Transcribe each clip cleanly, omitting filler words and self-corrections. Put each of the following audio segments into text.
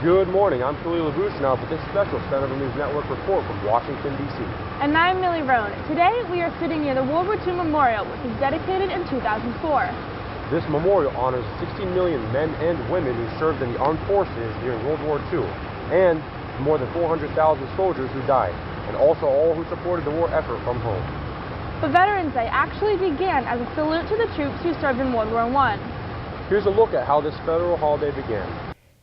Good morning, I'm Philly LaBouche now with this special Centerville News Network report from Washington, D.C. And I'm Millie Rohn. Today we are sitting near the World War II Memorial, which was dedicated in 2004. This memorial honors 60 million men and women who served in the armed forces during World War II, and more than 400,000 soldiers who died, and also all who supported the war effort from home. But Veterans Day actually began as a salute to the troops who served in World War I. Here's a look at how this federal holiday began.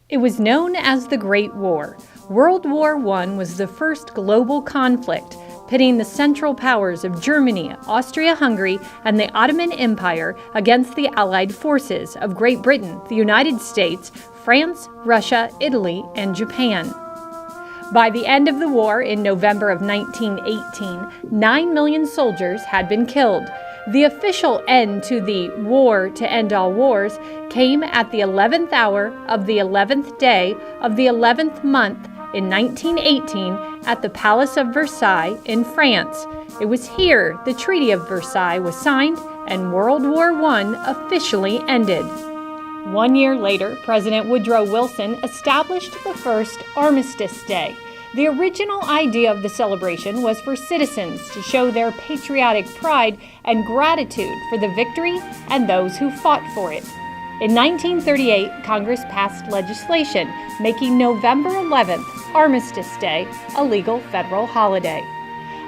It was known as the Great War. World War I was the first global conflict, pitting the Central Powers of Germany, Austria-Hungary, and the Ottoman Empire against the Allied forces of Great Britain, the United States, France, Russia, Italy, and Japan. By the end of the war in November of 1918, 9 million soldiers had been killed. The official end to the War to End All Wars came at the 11th hour of the 11th day of the 11th month in 1918 at the Palace of Versailles in France. It was here the Treaty of Versailles was signed and World War I officially ended. 1 year later, President Woodrow Wilson established the first Armistice Day. The original idea of the celebration was for citizens to show their patriotic pride and gratitude for the victory and those who fought for it. In 1938, Congress passed legislation making November 11th, Armistice Day, a legal federal holiday.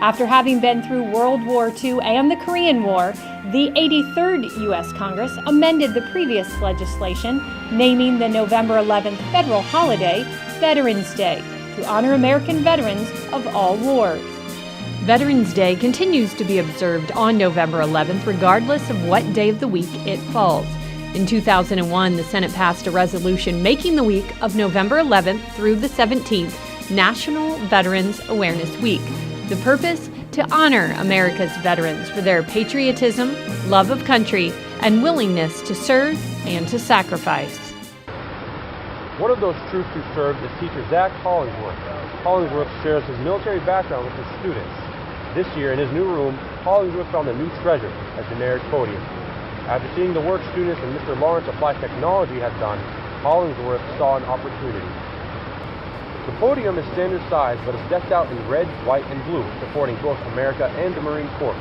After having been through World War II and the Korean War, the 83rd U.S. Congress amended the previous legislation, naming the November 11th federal holiday Veterans Day, to honor American veterans of all wars. Veterans Day continues to be observed on November 11th, regardless of what day of the week it falls. In 2001, the Senate passed a resolution making the week of November 11th through the 17th National Veterans Awareness Week. The purpose? To honor America's veterans for their patriotism, love of country, and willingness to serve and to sacrifice. One of those troops who served is teacher Zach Hollingsworth. Hollingsworth shares his military background with his students. This year, in his new room, Hollingsworth found a new treasure, a generic podium. After seeing the work students and Mr. Lawrence Applied Technology had done, Hollingsworth saw an opportunity. The podium is standard size, but is decked out in red, white, and blue, supporting both America and the Marine Corps.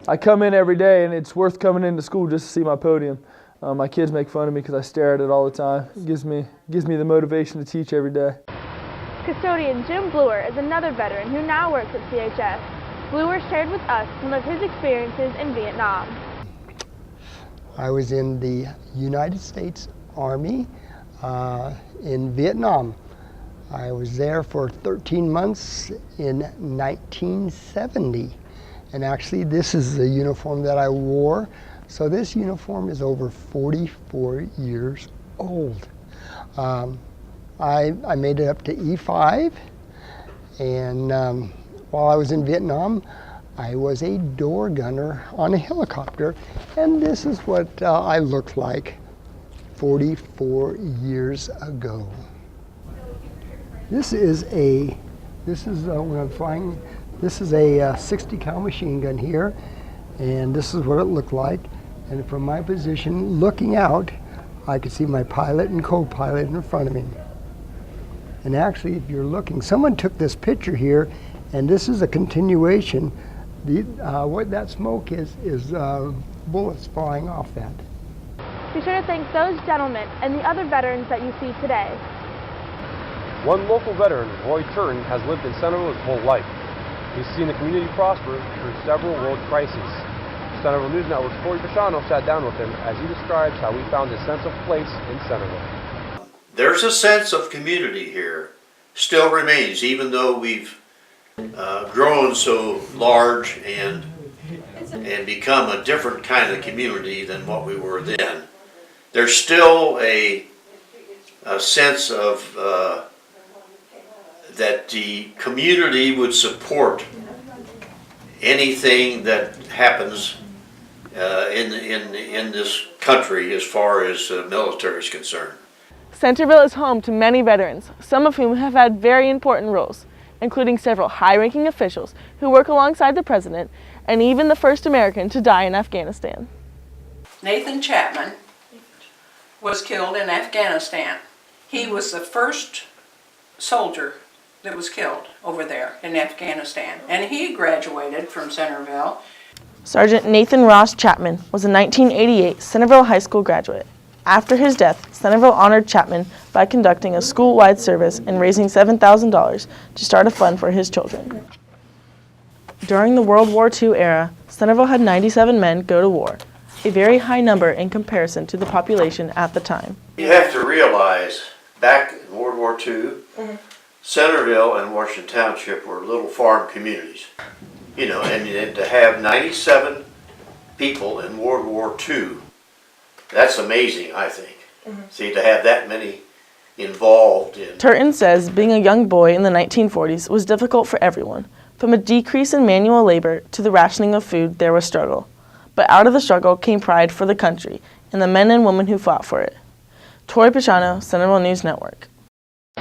I come in every day, and it's worth coming into school just to see my podium. My kids make fun of me because I stare at it all the time. It gives me the motivation to teach every day. Custodian Jim Bluer is another veteran who now works at CHS. Bluer shared with us some of his experiences in Vietnam. I was in the United States Army in Vietnam. I was there for 13 months in 1970. And actually, this is the uniform that I wore. So this uniform is over 44 years old. I made it up to E5, and while I was in Vietnam, I was a door gunner on a helicopter, and this is what I looked like 44 years ago. This is when I'm flying. This is a 60 cal machine gun here, and this is what it looked like. And from my position, looking out, I could see my pilot and co-pilot in front of me. And actually, if you're looking, someone took this picture here, and this is a continuation. What that smoke is bullets flying off that. Be sure to thank those gentlemen and the other veterans that you see today. One local veteran, Roy Turton, has lived in Centerville his whole life. He's seen the community prosper through several world crises. Centerville News Network's Corey Pisciano sat down with him as he describes how he found his sense of place in Centerville. There's a sense of community here, still remains, even though we've grown so large and become a different kind of community than what we were then. There's still a sense of that the community would support anything that happens in this country as far as military is concerned. Centerville is home to many veterans, some of whom have had very important roles, including several high-ranking officials who work alongside the president and even the first American to die in Afghanistan. Nathan Chapman was killed in Afghanistan. He was the first soldier that was killed over there in Afghanistan, and he graduated from Centerville. Sergeant Nathan Ross Chapman was a 1988 Centerville High School graduate. After his death, Centerville honored Chapman by conducting a school-wide service and raising $7,000 to start a fund for his children. During the World War II era, Centerville had 97 men go to war, a very high number in comparison to the population at the time. You have to realize, back in World War II, Centerville and Washington Township were little farm communities. You know, and to have 97 people in World War II, that's amazing, I think. See, to have that many involved in... Turton says being a young boy in the 1940s was difficult for everyone. From a decrease in manual labor to the rationing of food, there was struggle. But out of the struggle came pride for the country and the men and women who fought for it. Tori Pachano, Centerville News Network.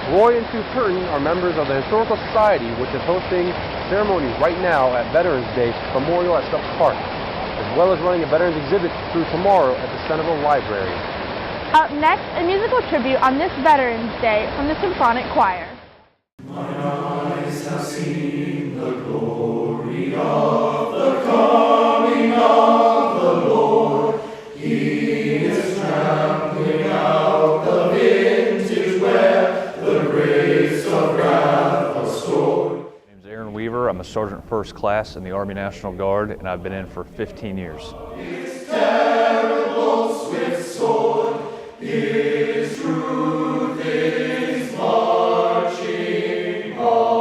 Roy and Sue Turton are members of the Historical Society, which is hosting ceremonies right now at Veterans Day Memorial at Stubbs Park, as well as running a Veterans exhibit through tomorrow at the Centerville Library. Up next, a musical tribute on this Veterans Day from the Symphonic Choir. Mine eyes have seen the glory of the coming of the Lord. He is trampling out the vintage where the grapes of wrath are stored. My name is Aaron Weaver. I'm a Sergeant First Class in the Army National Guard, and I've been in for 15 years. Its terrible swift sword, its truth is marching on.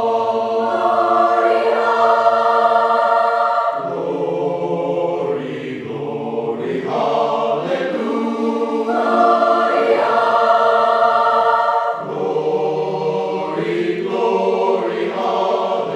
Glory, glory, hallelujah. Glory, glory, hallelujah.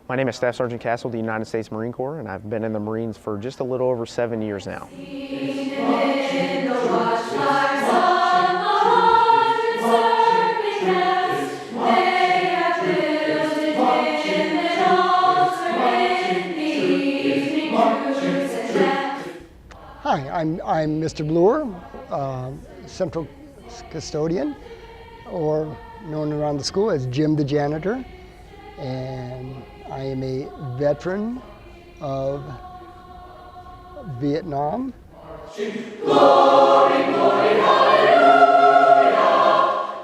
My name is Staff Sergeant Castle of the United States Marine Corps, and I've been in the Marines for just a little over 7 years now. Hi, I'm Mr. Bluer, Central Custodian, or known around the school as Jim the Janitor, and I am a veteran of Vietnam. Glory, glory, hallelujah.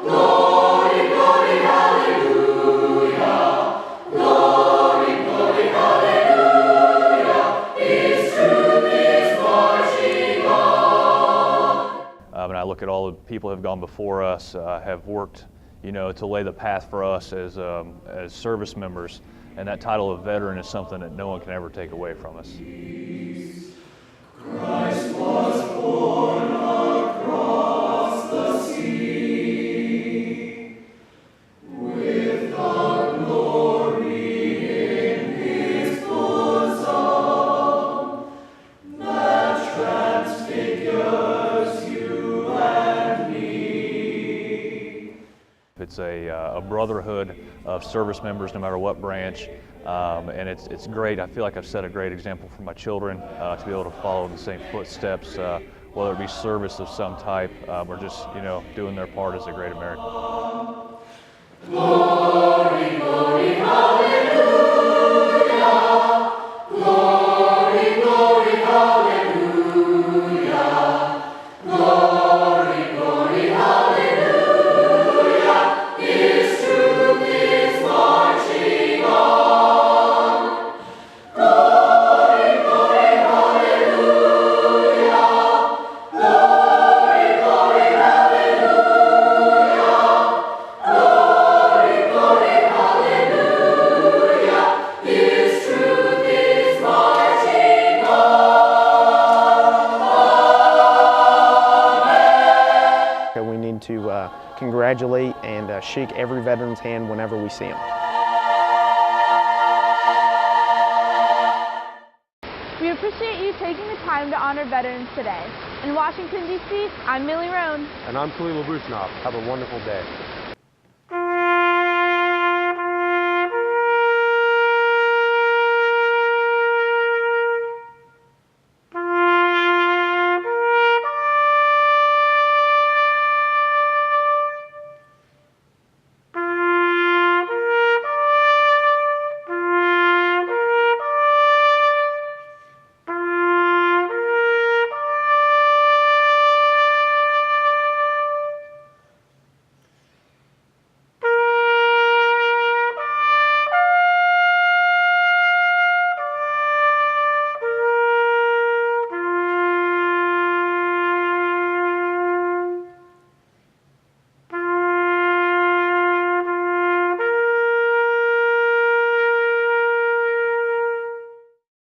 Glory, glory, hallelujah. Glory, glory, hallelujah. His truth is marching on. And I look at all the people who have gone before us, have worked, you know, to lay the path for us as service members. And that title of veteran is something that no one can ever take away from us. Christ was born across the sea with the glory in his bosom that transfigures you and me. It's a brotherhood of service members, no matter what branch, and it's great. I feel like I've set a great example for my children to be able to follow in the same footsteps, whether it be service of some type or just, you know, doing their part as a great American. Glory, glory, hallelujah. Glory, glory, hallelujah. Glory, glory, hallelujah. His truth is marching on. Glory, glory, hallelujah. Glory, glory, hallelujah. Glory, glory, hallelujah. His truth is marching on. We need to congratulate and shake every veteran's hand whenever we see them. We appreciate you taking the time to honor veterans today. In Washington, D.C., I'm Millie Roan. And I'm Khalil Abushnov. Have a wonderful day.